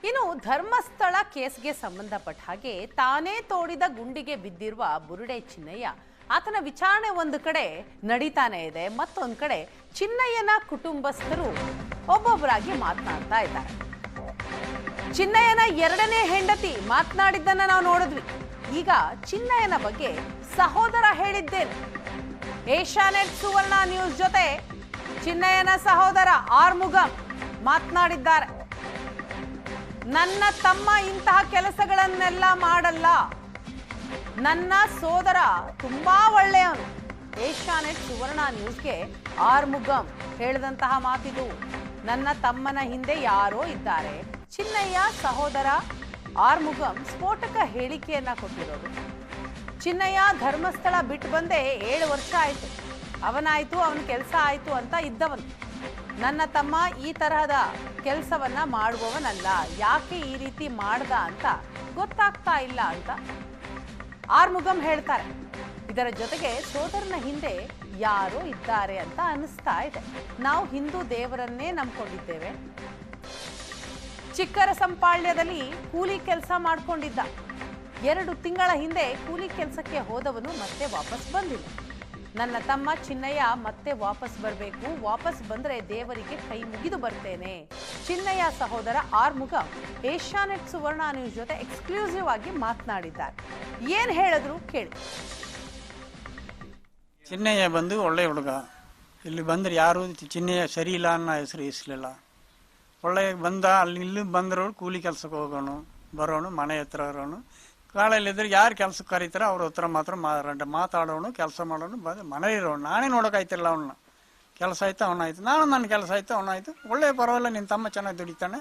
ಇನ್ನು ಧರ್ಮಸ್ಥಳ ಕೇಸ್ಗೆ ಸಂಬಂಧಪಟ್ಟ ಹಾಗೆ ತಾನೇ ತೋಡಿದ ಗುಂಡಿಗೆ ಬಿದ್ದಿರುವ ಬುರುಡೆ ಚಿನ್ನಯ್ಯ ಆತನ ವಿಚಾರಣೆ ಒಂದು ಕಡೆ ನಡೀತಾನೆ ಇದೆ, ಮತ್ತೊಂದು ಕಡೆ ಚಿನ್ನಯ್ಯನ ಕುಟುಂಬಸ್ಥರು ಒಬ್ಬೊಬ್ಬರಾಗಿ ಮಾತನಾಡ್ತಾ ಇದ್ದಾರೆ. ಚಿನ್ನಯ್ಯನ ಎರಡನೇ ಹೆಂಡತಿ ಮಾತನಾಡಿದ್ದನ್ನ ನಾವು ನೋಡಿದ್ವಿ. ಈಗ ಚಿನ್ನಯ್ಯನ ಬಗ್ಗೆ ಸಹೋದರ ಹೇಳಿದ್ದೇನೆ. ಏಷ್ಯಾನೆಟ್ ಸುವರ್ಣ ನ್ಯೂಸ್ ಜೊತೆ ಚಿನ್ನಯ್ಯನ ಸಹೋದರ ಆರ್ಮುಗಂ ಮಾತನಾಡಿದ್ದಾರೆ. ನನ್ನ ತಮ್ಮ ಇಂತಹ ಕೆಲಸಗಳನ್ನೆಲ್ಲ ಮಾಡಲ್ಲ, ನನ್ನ ಸೋದರ ತುಂಬಾ ಒಳ್ಳೆಯವನು. ಏಷ್ಯಾನೆಟ್ ಸುವರ್ಣ ನ್ಯೂಸ್ಗೆ ಆರ್ಮುಗಂ ಹೇಳಿದಂತಹ ಮಾತಿದು. ನನ್ನ ತಮ್ಮನ ಹಿಂದೆ ಯಾರೋ ಇದ್ದಾರೆ. ಚಿನ್ನಯ್ಯ ಸಹೋದರ ಆರ್ಮುಗಂ ಸ್ಫೋಟಕ ಹೇಳಿಕೆಯನ್ನ ಕೊಟ್ಟಿರೋದು. ಚಿನ್ನಯ್ಯ ಧರ್ಮಸ್ಥಳ ಬಿಟ್ಟು ಬಂದೆ 7 ವರ್ಷ ಆಯ್ತು. ಅವನಾಯ್ತು, ಅವನ ಕೆಲಸ ಆಯ್ತು ಅಂತ ಇದ್ದವನು. ನನ್ನ ತಮ್ಮ ಈ ತರಹದ ಕೆಲಸವನ್ನ ಮಾಡುವವನಲ್ಲ. ಯಾಕೆ ಈ ರೀತಿ ಮಾಡ್ದ ಅಂತ ಗೊತ್ತಾಗ್ತಾ ಇಲ್ಲ ಅಂತ ಆರ್ಮುಗಂ ಹೇಳ್ತಾರೆ. ಇದರ ಜೊತೆಗೆ ಸೋದರನ ಹಿಂದೆ ಯಾರೋ ಇದ್ದಾರೆ ಅಂತ ಅನಿಸ್ತಾ ಇದೆ. ನಾವು ಹಿಂದೂ ದೇವರನ್ನೇ ನಂಬ್ಕೊಂಡಿದ್ದೇವೆ. ಚಿಕ್ಕರಸಂಪಾಳ್ಯದಲ್ಲಿ ಕೂಲಿ ಕೆಲಸ ಮಾಡ್ಕೊಂಡಿದ್ದ. 2 ತಿಂಗಳ ಹಿಂದೆ ಕೂಲಿ ಕೆಲಸಕ್ಕೆ ಹೋದವನು ಮತ್ತೆ ವಾಪಸ್ ಬಂದಿಲ್ಲ. ನನ್ನ ತಮ್ಮ ಚಿನ್ನಯ್ಯ ಮತ್ತೆ ವಾಪಸ್ ಬರಬೇಕು. ವಾಪಸ್ ಬಂದ್ರೆ ದೇವರಿಗೆ ಕೈ ಮುಗಿದು ಬರ್ತೇನೆ. ಚಿನ್ನಯ್ಯ ಸಹೋದರ ಆರ್ಮುಗಂ ಏಷ್ಯಾನೆಟ್ ಸುವರ್ಣ ನ್ಯೂಸ್ ಜೊತೆ ಎಕ್ಸ್ಕ್ಲೂಸಿವ್ ಆಗಿ ಮಾತನಾಡಿದ್ದಾರೆ. ಏನ್ ಹೇಳಿದ್ರು ಕೇಳಿ. ಚಿನ್ನಯ್ಯ ಬಂದು ಒಳ್ಳೆ ಹುಡುಗ. ಇಲ್ಲಿ ಬಂದ್ರೆ ಯಾರು ಚಿನ್ನಯ್ಯ ಸರಿ ಇಲ್ಲ ಅನ್ನೋ ಹೆಸರು ಇಸ್ಲಿಲ್ಲ. ಒಳ್ಳೆ ಬಂದ, ಅಲ್ಲಿ ಇಲ್ಲಿ ಬಂದ್ರು ಕೂಲಿ ಕೆಲ್ಸಕ್ಕೆ ಹೋಗೋನು ಬರೋನು, ಮನೆ ಹತ್ರ ಇರೋನು. ಕಾಳಲ್ಲಿದ್ರೆ ಯಾರು ಕೆಲ್ಸಕ್ಕೆ ಕರೀತಾರೆ ಅವ್ರ ಹತ್ರ ಮಾತ್ರ ಮಾತಾಡೋನು, ಕೆಲಸ ಮಾಡೋನು, ಮನೆ ಇರೋನು. ನಾನೇ ನೋಡೋಕಾಯ್ತಿಲ್ಲ ಅವನ್ನ. ಕೆಲಸ ಆಯ್ತು ಅವನಾಯ್ತು, ನಾನು ನನ್ನ ಕೆಲಸ ಆಯ್ತು ಅವನಾಯ್ತು. ಒಳ್ಳೆ ಪರವಾಗಿಲ್ಲ, ನಿನ್ನ ತಮ್ಮ ಚೆನ್ನಾಗಿ ದುಡಿತಾನೆ,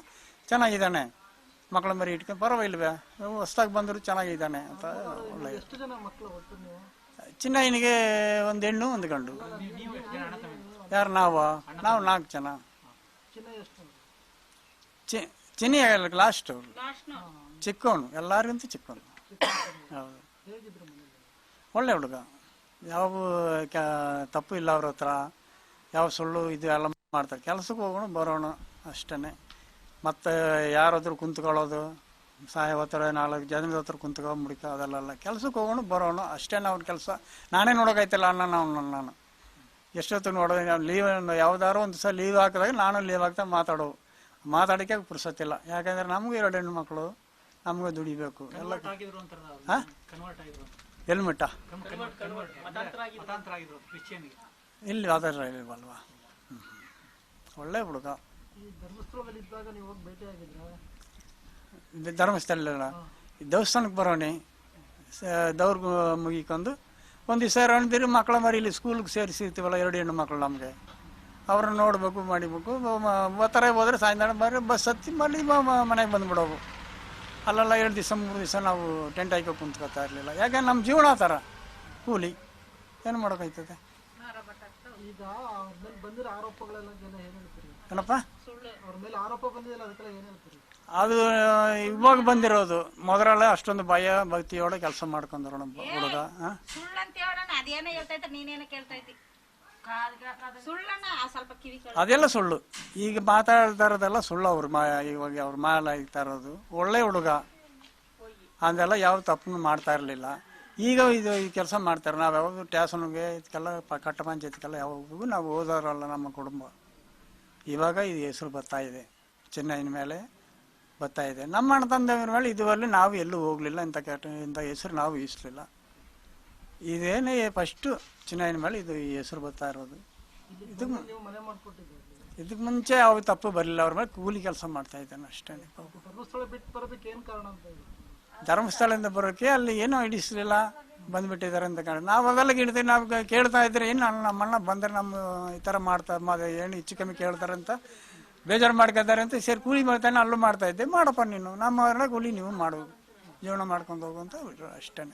ಚೆನ್ನಾಗಿದ್ದಾನೆ, ಮಕ್ಕಳ ಮರಿ ಇಟ್ಕೊಂಡು ಪರವಾಗಿಲ್ವೇ, ಹೊಸ್ದಾಗಿ ಬಂದರು ಚೆನ್ನಾಗಿದ್ದಾನೆ ಅಂತ. ಒಳ್ಳೆ ಚಿನ್ನಯ್ಯನಿಗೆ 1 ಹೆಣ್ಣು 1 ಗಂಡು. ಯಾರು ನಾವು 4 ಜನ. ಚಿನ್ನಯ್ಯ ಲಾಸ್ಟ್ ಚಿಕ್ಕವನು, ಎಲ್ಲರಿಗಿಂತ ಚಿಕ್ಕವನು. ಹೌದು, ಒಳ್ಳೆ ಹುಡುಗ. ಯಾವ ತಪ್ಪು ಇಲ್ಲ ಅವ್ರ ಹತ್ರ. ಯಾವ ಸುಳ್ಳು ಇದು ಎಲ್ಲ ಮಾಡ್ತಾರೆ. ಕೆಲಸಕ್ಕೆ ಹೋಗೋಣ ಬರೋಣ ಅಷ್ಟೇ. ಮತ್ತು ಯಾರಾದ್ರೂ ಕುಂತ್ಕೊಳ್ಳೋದು, ಸಹಾಯ ಹತ್ರ 4 ಜನದ ಹತ್ರ ಕುಂತ್ಕೊಳ್ಳೋ ಮುಡಿಕ ಅದೆಲ್ಲ. ಕೆಲಸಕ್ಕೆ ಹೋಗೋಣ ಬರೋಣ ಅಷ್ಟೇ ಅವ್ರ ಕೆಲಸ. ನಾನೇ ನೋಡೋಕಾಯ್ತಿಲ್ಲ ಅಣ್ಣ. ನಾನು ಎಷ್ಟೊತ್ತು ನೋಡೋದು. ಲೀವ್ ಯಾವ್ದಾರು ಒಂದು ಸಲ ಲೀವ್ ಹಾಕಿದಾಗ ನಾನು ಲೀವ್ ಹಾಕ್ತಾ ಮಾತಾಡೋಕ್ಕೆ ಪುರ್ಸತ್ತಿಲ್ಲ. ಯಾಕಂದ್ರೆ ನಮಗೂ 2 ಹೆಣ್ಣು ಮಕ್ಕಳು, ನಮಗೂ ದುಡಿಬೇಕು ಎಲ್ಲ. ಹೆಲ್ಮೆಟ್ಟ ಇಲ್ಲಿ ಆಧಾರ ಇಲ್ವಲ್ವಾ. ಒಳ್ಳೆ ಹುಡುಗ. ಧರ್ಮಸ್ಥಳ ದೇವಸ್ಥಾನಕ್ಕೆ ಬರೋಣಿ, ದವ್ರಿಗೆ ಮುಗಿಕೊಂಡು ಒಂದು ದಿವಸ ರಣದಿರಿ ಮಕ್ಕಳ ಮರಿ ಇಲ್ಲಿ ಸ್ಕೂಲ್ಗೆ ಸೇರಿಸಿರ್ತೀವಲ್ಲ 2 ಹೆಣ್ಣು ಮಕ್ಕಳು. ನಮಗೆ ಅವ್ರನ್ನ ನೋಡ್ಬೇಕು ಮಾಡಿಬೇಕು. ಒತ್ತರ ಹೋದ್ರೆ ಸಾಯಂಕಾಲ ಬರ್ರಿ ಬಸ್ ಹತ್ತಿ ಮళ్ళీ ಮನೆಗೆ ಬಂದ್ಬಿಡೋವು. ಅಲ್ಲೆಲ್ಲ 2 ದಿವಸ 3 ದಿವಸ ನಾವು ಟೆಂಟ್ ಹಾಕಿ ಕುಂತ್ಕೊತಾ ಇರಲಿಲ್ಲ. ಯಾಕೆ ನಮ್ಮ ಜೀವನ ಆ ಥರ ಕೂಲಿ ಏನು ಮಾಡೋಕ್ಕಾಯ್ತದೆ. ಏನಪ್ಪ ಅದು ಇವಾಗ ಬಂದಿರೋದು. ಮೊದಲೇ ಅಷ್ಟೊಂದು ಭಯ ಭಕ್ತಿಯೊಳಗೆ ಕೆಲಸ ಮಾಡ್ಕೊಂಡ್ರು ನಮ್ಮ ಹುಡುಗ. ಅದೆಲ್ಲ ಸುಳ್ಳು. ಈಗ ಮಾತಾಡ್ತಾ ಇರೋದೆಲ್ಲ ಸುಳ್ಳು. ಇವಾಗ ಅವ್ರ ಮಾಲ ಆಗ್ತಾ ಇರೋದು. ಒಳ್ಳೆ ಹುಡುಗ, ಅದೆಲ್ಲ ಯಾವ ತಪ್ಪು ಮಾಡ್ತಾ ಇರಲಿಲ್ಲ. ಈಗ ಇದು ಈ ಕೆಲಸ ಮಾಡ್ತಾರೆ. ನಾವು ಯಾವಾಗ ಸ್ಟೇಷನ್ಗೆ ಇದಕ್ಕೆಲ್ಲ ಕಟ್ಟ ಪಂಚಾಯತ್ಗೆಲ್ಲ ಯಾವಾಗೂ ನಾವು ಹೋದವರಲ್ಲ ನಮ್ಮ ಕುಟುಂಬ. ಇವಾಗ ಇದು ಹೆಸರು ಬರ್ತಾ ಇದೆ, ಚಿನ್ನಯ್ಯನ ಮೇಲೆ ಬರ್ತಾ ಇದೆ. ನಮ್ಮ ಅಣ್ಣ ತಂದೆಯವ್ರ ಮೇಲೆ ಇದುವರೆಗೂ ನಾವು ಎಲ್ಲೂ ಹೋಗ್ಲಿಲ್ಲ. ಇಂಥ ಹೆಸರು ನಾವು ಈಸಲಿಲ್ಲ. ಇದೇನೇ ಫಸ್ಟು ಚಿನ್ನಯ್ಯನ ಮೇಲೆ ಇದು ಈ ಹೆಸರು ಬರ್ತಾ ಇರೋದು. ಇದಕ್ಕೆ ಮುಂಚೆ ಯಾವ ತಪ್ಪು ಬರಲಿಲ್ಲ. ಅವ್ರ ಮೇಲೆ ಕೂಲಿ ಕೆಲಸ ಮಾಡ್ತಾ ಇದ್ದಾನೆ ಅಷ್ಟೇ. ಧರ್ಮಸ್ಥಳದಿಂದ ಬರೋಕೆ ಅಲ್ಲಿ ಏನೋ ಹಿಡಿಸಲಿಲ್ಲ, ಬಂದ್ಬಿಟ್ಟಿದ್ದಾರೆ ಅಂತ ಕಾರಣ ನಾವು ಅವೆಲ್ಲ ಗಿಡ್ತೀವಿ. ನಾವು ಕೇಳ್ತಾ ಇದ್ರೆ ಏನು ನಮ್ಮಣ್ಣ ಬಂದರೆ ನಮ್ಮ ಈ ಥರ ಮಾಡ್ತಾರೆ, ಏನು ಹೆಚ್ಚು ಕಮ್ಮಿ ಕೇಳ್ತಾರೆ ಅಂತ ಬೇಜಾರು ಮಾಡ್ಕೊತಾರೆ ಅಂತ ಸೇರಿ ಕೂಲಿ ಮಾಡ್ತಾನೆ. ಅಲ್ಲೂ ಮಾಡ್ತಾ ಇದ್ದೆ. ಮಾಡಪ್ಪ ನೀನು ನಮ್ಮ ಕೂಲಿ ನೀವು ಮಾಡು, ಜೀವನ ಮಾಡ್ಕೊಂಡು ಹೋಗು ಅಂತ ಬಿಟ್ರು ಅಷ್ಟೇ.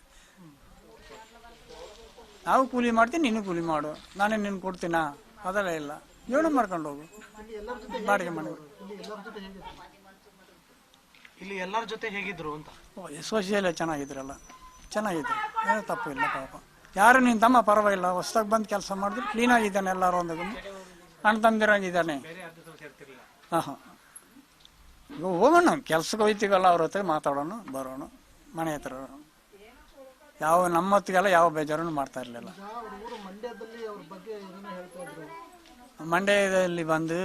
ನಾವು ಕೂಲಿ ಮಾಡ್ತೀನಿ, ನೀನು ಕೂಲಿ ಮಾಡು, ನಾನೇ ನಿನ್ನ ಕೊಡ್ತೀನ ಅದೆಲ್ಲ ಇಲ್ಲ. ಜೀವನ ಮಾಡ್ಕೊಂಡು ಹೋಗು, ಬಾಡಿಗೆ ಮನೆ. ಇಲ್ಲಿ ಎಲ್ಲರ ಜೊತೆ ಹೇಗಿದ್ರು ಅಂತ ಸೋಷಿಯಲ್ ಚೆನ್ನಾಗಿದ್ರಲ್ಲ, ಚೆನ್ನಾಗಿದ್ರು, ಏನೂ ತಪ್ಪು ಇಲ್ಲ ಪಾಪ. ಯಾರು ನಿನ್ನ ತಮ್ಮ ಪರವಾಗಿಲ್ಲ, ಹೊಸ್ದಾಗಿ ಬಂದು ಕೆಲಸ ಮಾಡಿದ್ರು ಕ್ಲೀನಾಗಿದ್ದಾನೆ. ಎಲ್ಲರೂ ಒಂದೊಂದು ಅಣ್ಣ ತಂದಿರಾಗಿದ್ದಾನೆ. ಹಾಂ ಈಗ ಹೋಗೋಣ ಕೆಲ್ಸಕ್ಕೆ ಹೋಯ್ತೀವಲ್ಲ ಅವ್ರ ಹತ್ರ ಮಾತಾಡೋಣ ಬರೋಣ ಮನೆ ಹತ್ರ ಯಾವ ನಮ್ಮ ಹೊತ್ತಿಗೆಲ್ಲ ಯಾವ ಬೇಜಾರನ್ನು ಮಾಡ್ತಾ ಇರಲಿಲ್ಲ. ಮಂಡ್ಯದಲ್ಲಿ ಬಂದು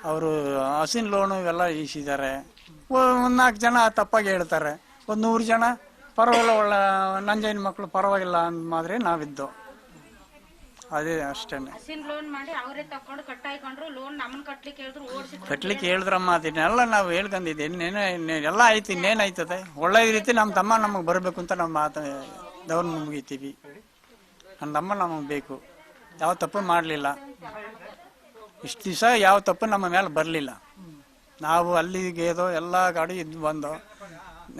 ಅವರು ಹಸಿನ್ ಲೋನು ಇವೆಲ್ಲ ಈಸಿದ್ದಾರೆ. ಒಂದು 4 ಜನ ತಪ್ಪಾಗಿ ಹೇಳ್ತಾರೆ, ಒಂದು 100 ಜನ ಪರವಾಗಿಲ್ಲ, ಒಳ್ಳೆ ನಂಜೈನ ಮಕ್ಕಳು ಪರವಾಗಿಲ್ಲ ಅಂದ ಮಾದ್ರೆ ನಾವಿದ್ದು. ಅದೇ ಅಷ್ಟೇನೆ. ಲೋನ್ ಮಾಡಿ ಅವರೇ ತಕೊಂಡು ಕಟ್ಟಾಯ್ಕೊಂಡ್ರು, ಲೋನ್ ನಮ್ಮನ್ನ ಕಟ್ಲಿಕ್ಕೆ ಹೇಳಿದ್ರಮ್ಮ, ಅದನ್ನೆಲ್ಲ ನಾವು ಹೇಳ್ಕೊಂಡಿದ್ದೆ. ಎಲ್ಲ ಆಯ್ತು, ಇನ್ನೇನಾಯ್ತದೆ. ಒಳ್ಳೆ ರೀತಿ ನಮ್ಮ ತಮ್ಮ ನಮಗೆ ಬರಬೇಕು ಅಂತ ನಾವು ದವ್ರನ್ನ ಮುಗಿತೀವಿ. ನನ್ನ ತಮ್ಮ ನಮಗೆ ಬೇಕು, ಯಾವ ತಪ್ಪು ಮಾಡಲಿಲ್ಲ. ಇಷ್ಟು ದಿವಸ ಯಾವ ತಪ್ಪು ನಮ್ಮ ಮೇಲೆ ಬರಲಿಲ್ಲ. ನಾವು ಅಲ್ಲಿಗೆದೋ ಎಲ್ಲ ಗಾಡಿ ಇದ್ದು ಬಂದು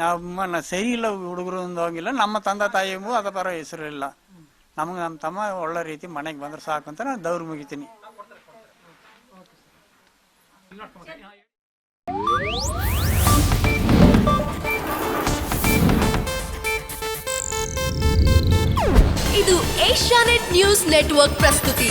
ನಮ್ಮ ಸರಿ ಇಲ್ಲ, ಹುಡುಗರು ಹೋಗಿಲ್ಲ. ನಮ್ಮ ತಂದೆ ತಾಯಿಗೂ ಅದ ಪರ ಹೆಸರಿಲ್ಲ. ನಮಗೆ ನಮ್ಮ ತಮ್ಮ ಒಳ್ಳೆ ರೀತಿ ಮನೆಗೆ ಬಂದ್ರೆ ಸಾಕು ಅಂತ ನಾನು ದವ್ರು ಮುಗಿತೀನಿ. ಇದು ಏಷ್ಯಾನೆಟ್ ನ್ಯೂಸ್ ನೆಟ್ವರ್ಕ್ ಪ್ರಸ್ತುತಿ.